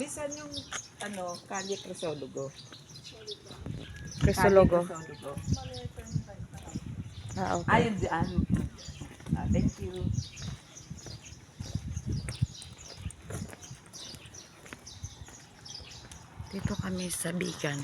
Bisan yung, Kalye Crisologo. Crisologo. Crisologo. Okay. Ayun diyan. Thank you. Dito kami sa Bigan.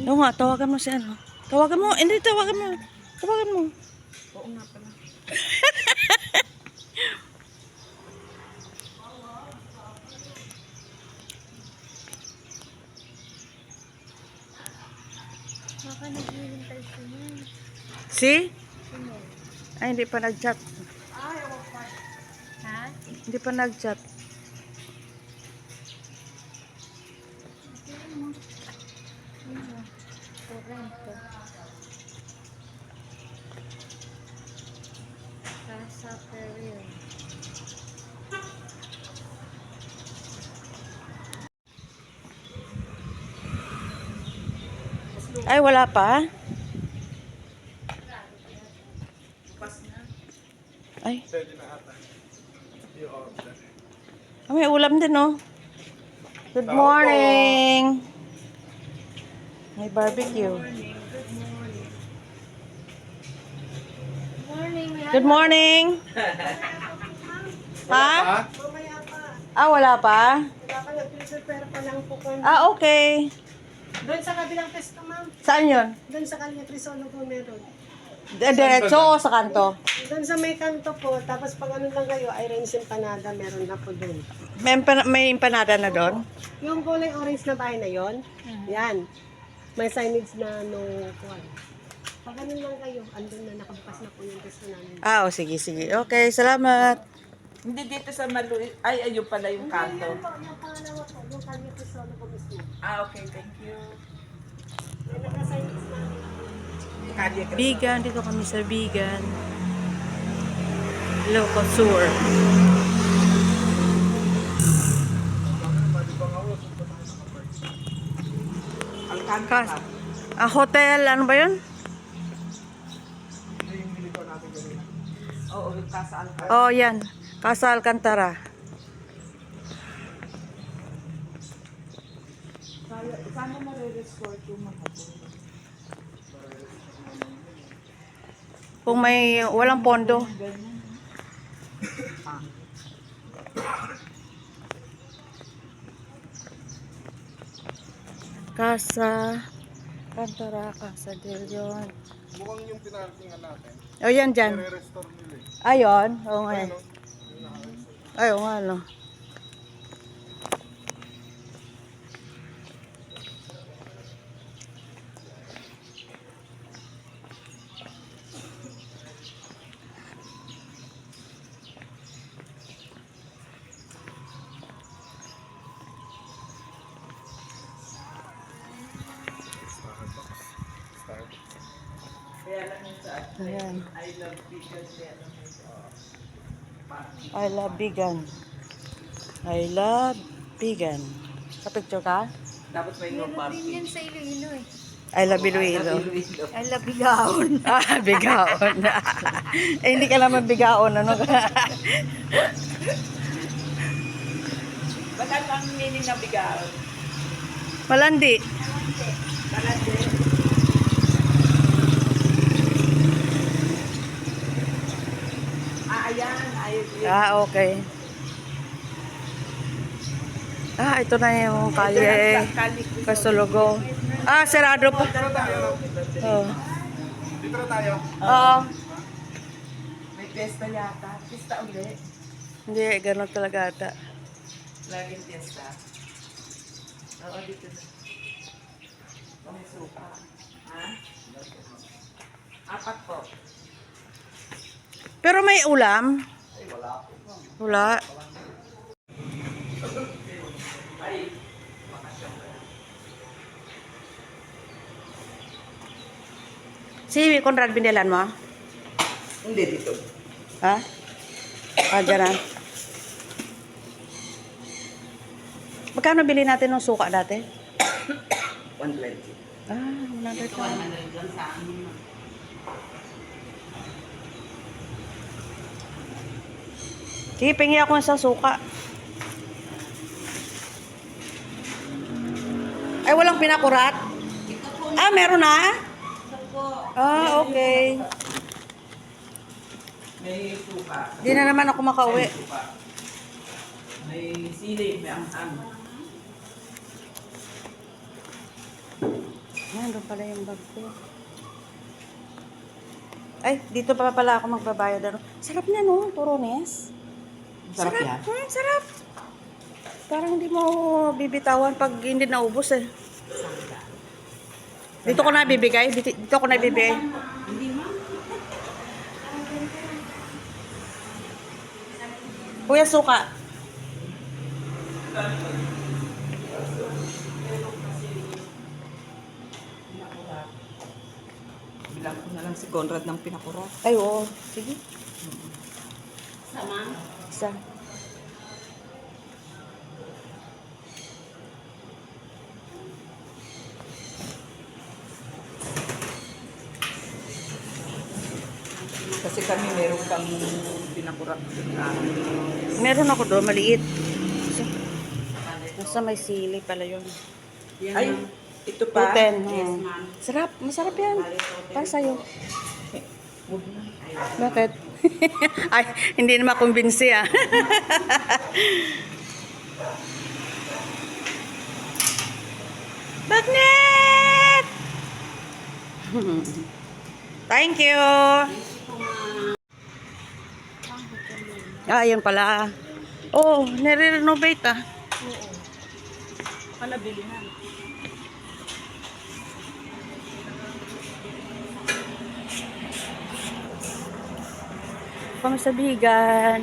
Oo nga, tawagan mo si ano. Tawagan mo, hindi, tawagan mo. Tawagan mo. Oo nga pala. Baka naghihintay siya niyan. Si? Ay, hindi pa nag-chat. Ha? Hindi pa nag-chat. Ano? Torrento. Casa Peril. Ay, wala pa? Ay. May ulam din, oh. Good morning. May barbecue. Good morning. Ha? Ah, wala pa? Nag-prepare pa lang po ko. Ah, okay. Doon sa kabilang pesto, ma'am. Saan yun? Doon sa Kalye Crisologo meron. Diretso o sa kanto? Doon sa may kanto po, tapos pag ano lang kayo, Irene's Empanada, meron na po doon. May empanada na doon? Yung kulay orange na bahay na yon, yan. May signage na no kuwan. Pag ano lang kayo, andun na nakabukas na po yung pesto namin. Ah, oh, sige, sige. Okay, salamat. Hindi dito sa Maluit. Ay, ayun pala yung kanto. Yung pangalawa po, yung Kalye Crisologo mismo. Okay, thank you. May naka-signage namin. Kalye Crisologo. Bigan, dito kami sa Bigan. Locosur. Alcantara. Hotel, ano ba yun? Oo, yung Casa Alcantara. Oh, yan. Casa Alcantara. Sana mare-resort yung mga to. Kung may walang pondo. Casa Alcantara, Casa del Leon. Mukhang yung pinarkingan natin. Oh, yan dyan. Re-restore nila eh. Ayun. Oo nga. Ano? Ay, oo nga, no. Kaya lang yung sa Ayan. I love because kaya lang yung I love vegan. I love vegan. Sa picture ka? Dapat may no Meron din parking. yan sa Iloilo eh. I love Iloilo. I love Bigaon. Ah, bigaon. Eh, hindi ka naman bigaon, ano? Wala kang meaning na bigaw. Malandi. Kalande. Ayan. Ayun. Ah, okay. Ah, ito na yung kalye. Crisologo. Ah, sarado pa. Oh. Dito na tayo. Oo. May pesta yata. Pesta uli. Hindi, ganun talaga ata. Laging pesta. Oo, dito na. May suka. Ha? 4 po. Pero may ulam? Wala. Si Conrad binilan mo? Hindi dito. Ha? Ah, dyan na. Magkano bili natin ng suka dati? 120. Ah, 100 Ito, 100 lang sa amin. Sige, pingi ako sa suka. Ay, walang pinakurat? Ah, meron na? Ah, okay. May suka. Di na naman ako makauwi. May suka. May sili, may ang-ang. Yan, doon pala yung bag ko. Ay, dito pa pala ako magbabayad. Ano? Sarap niya, no? Turones. Sarap yan. Sarap. Parang hindi mo bibitawan pag hindi naubos eh. Dito ko na bibigay. Dito ko na bibigay. Kuya, suka. Bilang ko na lang si Conrad ng pinakurat. Ay, oo. Sige. Sama? Isa. Kasi kami meron pang pinakurat. Meron ako doon, maliit. Isa. Nasa may sili pala yun. Ay, ito pa. Uten. Sarap. Masarap yan. Para sa'yo. Bakit? Ay, hindi na makumbinsi ah. Bagnet! Thank you! Ah, yun pala. Oh, nire-renovate ah. Baka nabili na. Kami sa Bigan.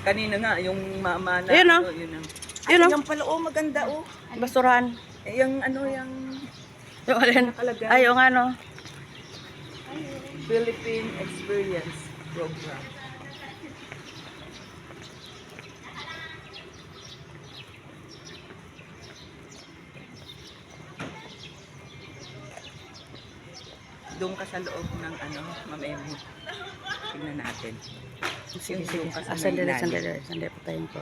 Kanina nga, yung mama na. Ayun, oh. ano, yun ang. Yun, oh. Yung pala, oh, maganda, oh. Basurahan. Eh, yung ano, yung Yung alin? nakalagay. Ay, yung ano. Philippine Experience Program. Doon ka sa loob ng ano, Ma'am Emmy. Tingnan natin. Sige, Yung sige. doon ka sa Ah, sandali, may ilalim. sandali. Sandali, patayin ko.